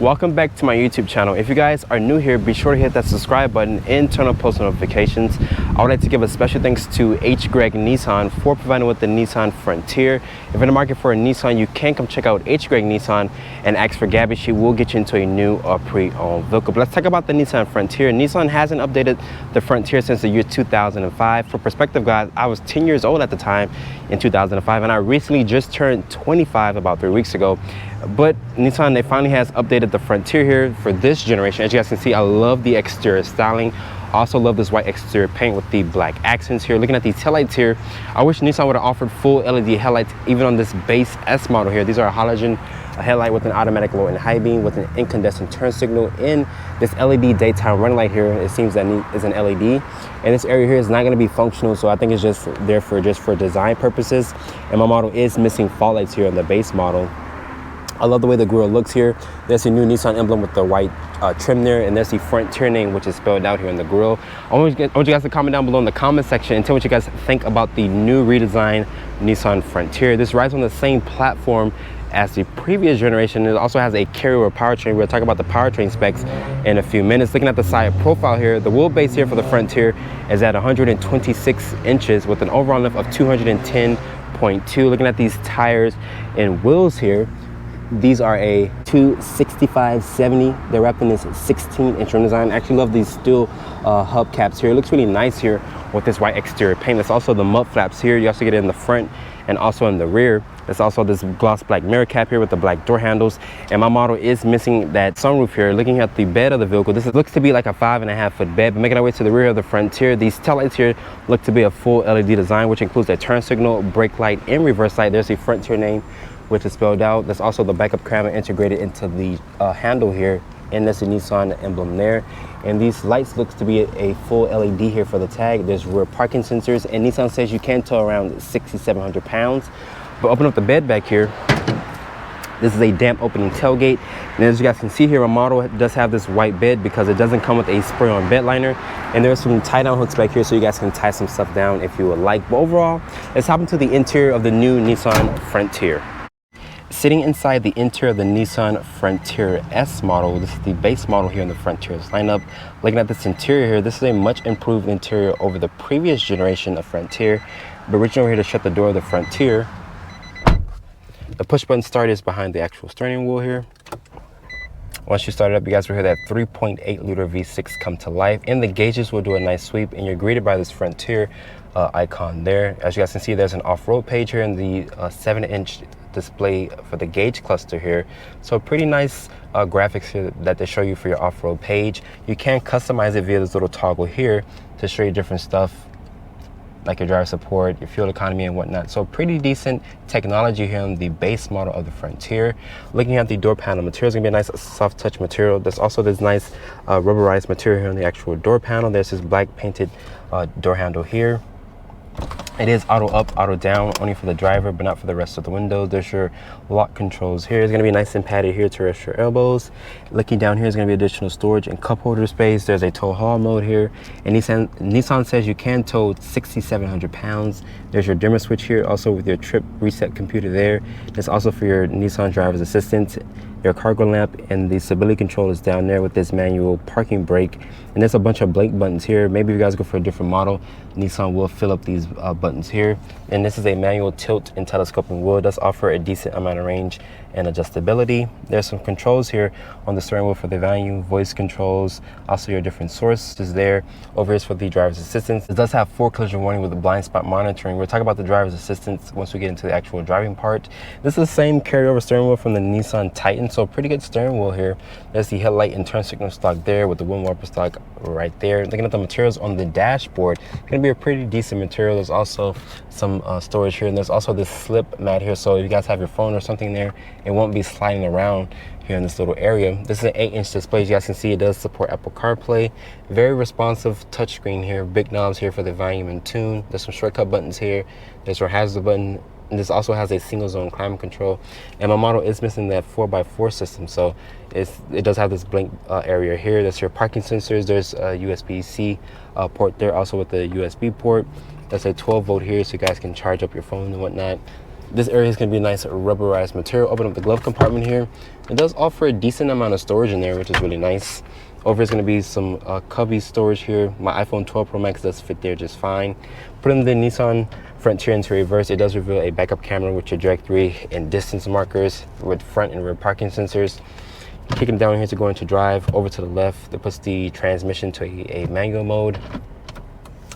Welcome back to my YouTube channel. If you guys are new here, be sure to hit that subscribe button and turn on post notifications. I would like to give a special thanks to HGreg Nissan for providing with the Nissan Frontier. If you're in the market for a Nissan, you can come check out HGreg Nissan and ask for Gaby. She will get you into a new or pre-owned vehicle. But let's talk about the Nissan Frontier. Nissan hasn't updated the Frontier since the year 2005. For perspective, guys, I was 10 years old at the time in 2005, and I recently just turned 25 about 3 weeks ago. But Nissan, they finally has updated the Frontier here for this generation. As you guys can see, I love the exterior styling. I also love this white exterior paint with the black accents here. Looking at these taillights here, I wish Nissan would have offered full LED headlights even on this base S model here. These are a halogen headlight with an automatic low and high beam with an incandescent turn signal. In this LED daytime running light here, it seems that is an LED. And this area here is not going to be functional, so I think it's just there for design purposes. And my model is missing fog lights here on the base model. I love the way the grille looks here. There's a new Nissan emblem with the white trim there, and there's the Frontier name, which is spelled out here in the grille. I want you guys to comment down below in the comment section and tell what you guys think about the new redesigned Nissan Frontier. This rides on the same platform as the previous generation. It also has a carryover powertrain. We'll talk about the powertrain specs in a few minutes. Looking at the side profile here, the wheelbase here for the Frontier is at 126 inches with an overall length of 210.2. Looking at these tires and wheels here, these are a 265/70. They're wrapped in this 16-inch rim design. I actually love these steel hubcaps here. It looks really nice here with this white exterior paint. There's also the mud flaps here. You also get it in the front and also in the rear. There's also this gloss black mirror cap here with the black door handles. And my model is missing that sunroof here. Looking at the bed of the vehicle, this looks to be like a 5.5-foot bed. But making our way to the rear of the Frontier, these taillights here look to be a full LED design, which includes a turn signal, brake light, and reverse light. There's the Frontier name, which is spelled out. There's also the backup camera integrated into the handle here, and there's a Nissan emblem there. And these lights looks to be a full LED here for the tag. There's rear parking sensors, and Nissan says you can tow around 6,700 pounds. But open up the bed back here, this is a damp opening tailgate. And as you guys can see here, a model does have this white bed because it doesn't come with a spray-on bed liner. And there's some tie-down hooks back here so you guys can tie some stuff down if you would like. But overall, let's hop into the interior of the new Nissan Frontier. Sitting inside the interior of the Nissan Frontier S model, this is the base model here in the Frontier's lineup. Looking at this interior here, this is a much improved interior over the previous generation of Frontier. But reaching over here to shut the door of the Frontier, the push button start is behind the actual steering wheel here. Once you start it up, you guys will hear that 3.8-liter V6 come to life, and the gauges will do a nice sweep, and you're greeted by this Frontier icon there. As you guys can see, there's an off-road page here and the 7-inch display for the gauge cluster here. So pretty nice graphics here that they show you for your off-road page. You can customize it via this little toggle here to show you different stuff like your driver support, your fuel economy, and whatnot. So pretty decent technology here on the base model of the Frontier. Looking at the door panel material, is gonna be a nice soft touch material. There's also this nice rubberized material here on the actual door panel. There's this black painted door handle here. It is auto up, auto down, only for the driver, but not for the rest of the windows. There's your lock controls here. It's gonna be nice and padded here to rest your elbows. Looking down here is gonna be additional storage and cup holder space. There's a tow haul mode here. And Nissan says you can tow 6,700 pounds. There's your dimmer switch here, also with your trip reset computer there. It's also for your Nissan driver's assistant, your cargo lamp, and the stability control is down there with this manual parking brake. And there's a bunch of blink buttons here. Maybe if you guys go for a different model, Nissan will fill up these buttons here. And this is a manual tilt and telescoping wheel. It does offer a decent amount of range and adjustability. There's some controls here on the steering wheel for the volume, voice controls, also your different sources there. Over here is for the driver's assistance. It does have full collision warning with the blind spot monitoring. We'll talk about the driver's assistance once we get into the actual driving part. This is the same carryover steering wheel from the Nissan Titan, so pretty good steering wheel here. There's the headlight and turn signal stock there with the wind wiper stock right there. Looking at the materials on the dashboard, it's gonna be a pretty decent material. There's also some storage here, and there's also this slip mat here, so if you guys have your phone or something there, it won't be sliding around here in this little area. This is an 8-inch display. As you guys can see, it does support Apple CarPlay. Very responsive touchscreen here. Big knobs here for the volume and tune. There's some shortcut buttons here. There's your hazard button. And this also has a single zone climate control. And my model is missing that 4x4 system, so it does have this blink area here. There's your parking sensors. There's a USB-C port there, also with the USB port. That's a 12 volt here, so you guys can charge up your phone and whatnot. This area is going to be a nice rubberized material. Open up the glove compartment here. It does offer a decent amount of storage in there, which is really nice. Over is going to be some cubby storage here. My iPhone 12 Pro Max does fit there just fine. Put in the Nissan Frontier into reverse. It does reveal a backup camera with your directory and distance markers with front and rear parking sensors. Kicking down here to go into drive. Over to the left, that puts the transmission to a manual mode.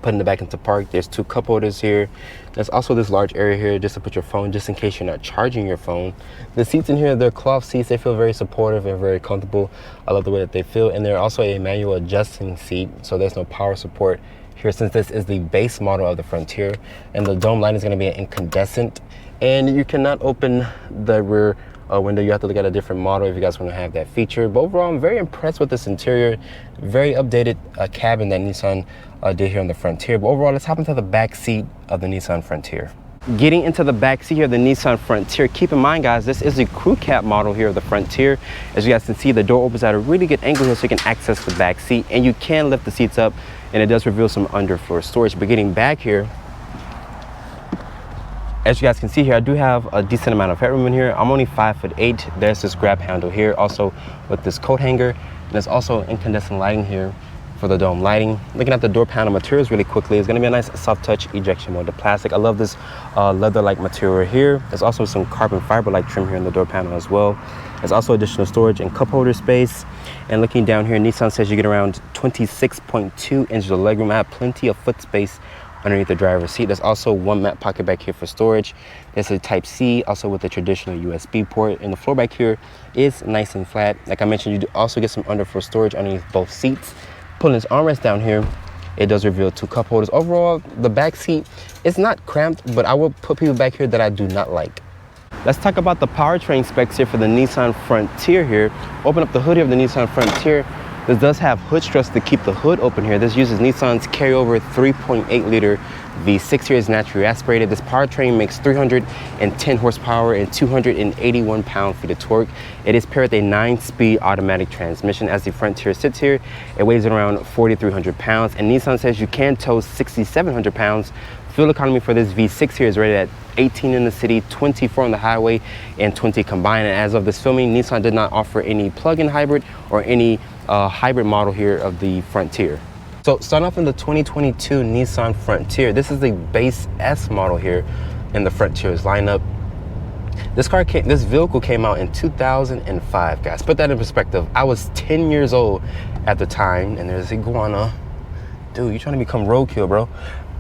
Putting it back into park. There's 2 cup holders here. There's also this large area here just to put your phone, just in case you're not charging your phone. The seats in here, they're cloth seats. They feel very supportive and very comfortable. I love the way that they feel. And they're also a manual adjusting seat, so there's no power support here, since this is the base model of the Frontier. And the dome light is going to be an incandescent, and you cannot open the rear window. You have to look at a different model if you guys want to have that feature. But overall, I'm very impressed with this interior. Very updated cabin that Nissan did here on the Frontier. But overall, let's hop into the back seat of the Nissan Frontier. Getting into the back seat here of the Nissan Frontier, keep in mind, guys, this is the crew cab model here of the Frontier. As you guys can see, the door opens at a really good angle here, so you can access the back seat, and you can lift the seats up, and it does reveal some underfloor storage. But getting back here, as you guys can see here, I do have a decent amount of headroom in here. I'm only 5'8". There's this grab handle here, also with this coat hanger. And there's also incandescent lighting here for the dome lighting. Looking at the door panel materials really quickly, it's going to be a nice soft touch ejection molded plastic. I love this leather-like material here. There's also some carbon fiber-like trim here in the door panel as well. There's also additional storage and cup holder space. And looking down here, Nissan says you get around 26.2 inches of legroom. I have plenty of foot space underneath the driver's seat. There's also 1 mat pocket back here for storage. There's a Type C, also with a traditional USB port. And the floor back here is nice and flat. Like I mentioned, you do also get some underfloor storage underneath both seats. Pulling this armrest down here, it does reveal 2 cup holders. Overall, the back seat is not cramped, but I will put people back here that I do not like. Let's talk about the powertrain specs here for the Nissan Frontier here. Open up the hood here of the Nissan Frontier. This does have hood struts to keep the hood open here. This uses Nissan's carryover 3.8 liter V6 here. Is naturally aspirated. This powertrain makes 310 horsepower and 281 pound-feet of torque. It is paired with a 9-speed automatic transmission. As the Frontier sits here, it weighs around 4,300 pounds, and Nissan says you can tow 6,700 pounds. Fuel economy for this V6 here is rated at 18 in the city, 24 on the highway, and 20 combined. And as of this filming, Nissan did not offer any plug-in hybrid or any hybrid model here of the Frontier. So starting off in the 2022 Nissan Frontier, this is the base S model here in the Frontier's lineup. This vehicle came out in 2005, guys. Put that in perspective. I was 10 years old at the time, and there's iguana. Dude, you trying to become roadkill, bro.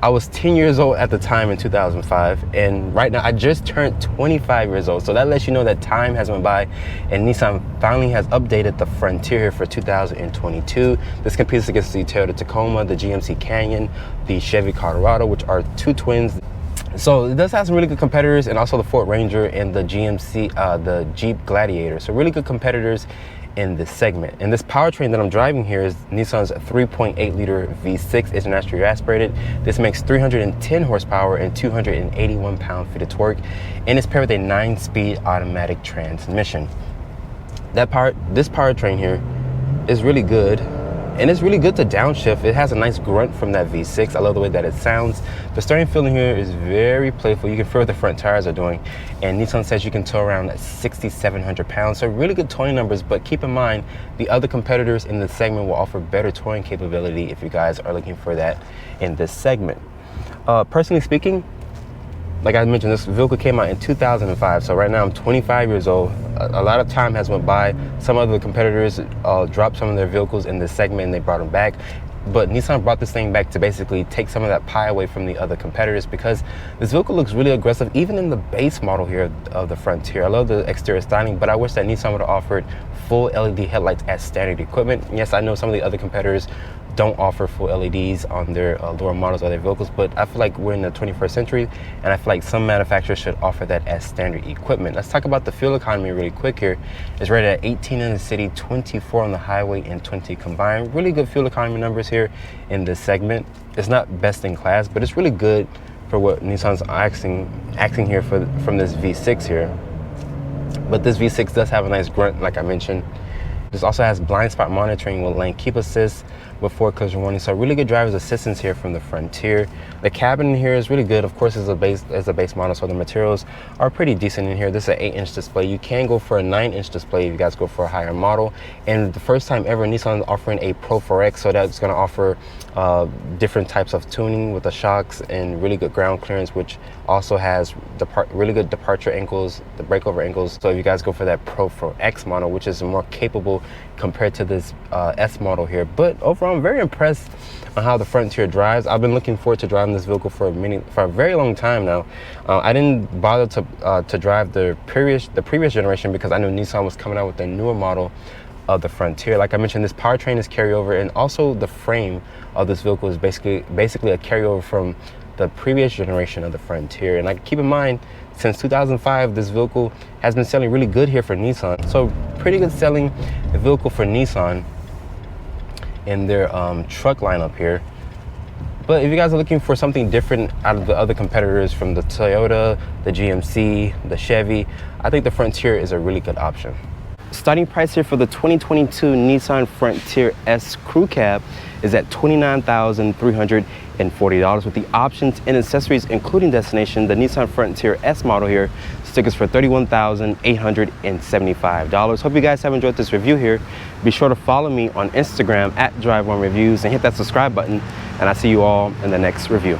I was 10 years old at the time in 2005, and right now I just turned 25 years old. So that lets you know that time has went by, and Nissan finally has updated the Frontier here for 2022. This competes against the Toyota Tacoma, the GMC Canyon, the Chevy Colorado, which are 2 twins. So it does have some really good competitors, and also the Ford Ranger and the the Jeep Gladiator. So really good competitors in this segment. And this powertrain that I'm driving here is Nissan's 3.8 liter V6. It's naturally aspirated. This makes 310 horsepower and 281 pound-feet of torque, and it's paired with a 9-speed automatic transmission. This powertrain here is really good, and it's really good to downshift. It has a nice grunt from that V6. I love the way that it sounds. The steering feeling here is very playful. You can feel what the front tires are doing. And Nissan says you can tow around 6,700 pounds. So really good towing numbers, but keep in mind, the other competitors in this segment will offer better towing capability if you guys are looking for that in this segment. Personally speaking, like I mentioned, this vehicle came out in 2005, so right now I'm 25 years old. A lot of time has went by. Some other competitors dropped some of their vehicles in this segment and they brought them back. But Nissan brought this thing back to basically take some of that pie away from the other competitors, because this vehicle looks really aggressive, even in the base model here of the Frontier. I love the exterior styling, but I wish that Nissan would have offered full LED headlights as standard equipment. Yes, I know some of the other competitors don't offer full LEDs on their lower models of their vehicles, but I feel like we're in the 21st century, and I feel like some manufacturers should offer that as standard equipment. Let's talk about the fuel economy really quick here. It's rated at 18 in the city, 24 on the highway, and 20 combined. Really good fuel economy numbers here in this segment. It's not best in class, but it's really good for what Nissan's acting here from this V6 here. But this V6 does have a nice grunt, like I mentioned. This also has blind spot monitoring with lane keep assist with forward collision warning. So really good driver's assistance here from the Frontier. The cabin in here is really good. Of course, it's a base model, so the materials are pretty decent in here. This is an 8-inch display. You can go for a 9-inch display if you guys go for a higher model. And the first time ever, Nissan is offering a Pro 4X, so that's going to offer different types of tuning with the shocks and really good ground clearance, which also has really good departure angles, the breakover angles. So if you guys go for that Pro 4X model, which is more capable compared to this S model here. But overall, I'm very impressed on how the Frontier drives. I've been looking forward to driving this vehicle for a very long time now. I didn't bother to drive the previous generation because I knew Nissan was coming out with a newer model of the Frontier. Like I mentioned, this powertrain is carryover, and also the frame of this vehicle is basically a carryover from the previous generation of the Frontier. And like, keep in mind, since 2005, this vehicle has been selling really good here for Nissan. So pretty good selling vehicle for Nissan in their truck lineup here. But if you guys are looking for something different out of the other competitors from the Toyota, the GMC, the Chevy, I think the Frontier is a really good option. Starting price here for the 2022 Nissan Frontier S Crew Cab is at $29,340 with the options and accessories including destination, the Nissan Frontier S model here, stickers for $31,875. Hope you guys have enjoyed this review here. Be sure to follow me on Instagram at Drive1Reviews and hit that subscribe button, and I'll see you all in the next review.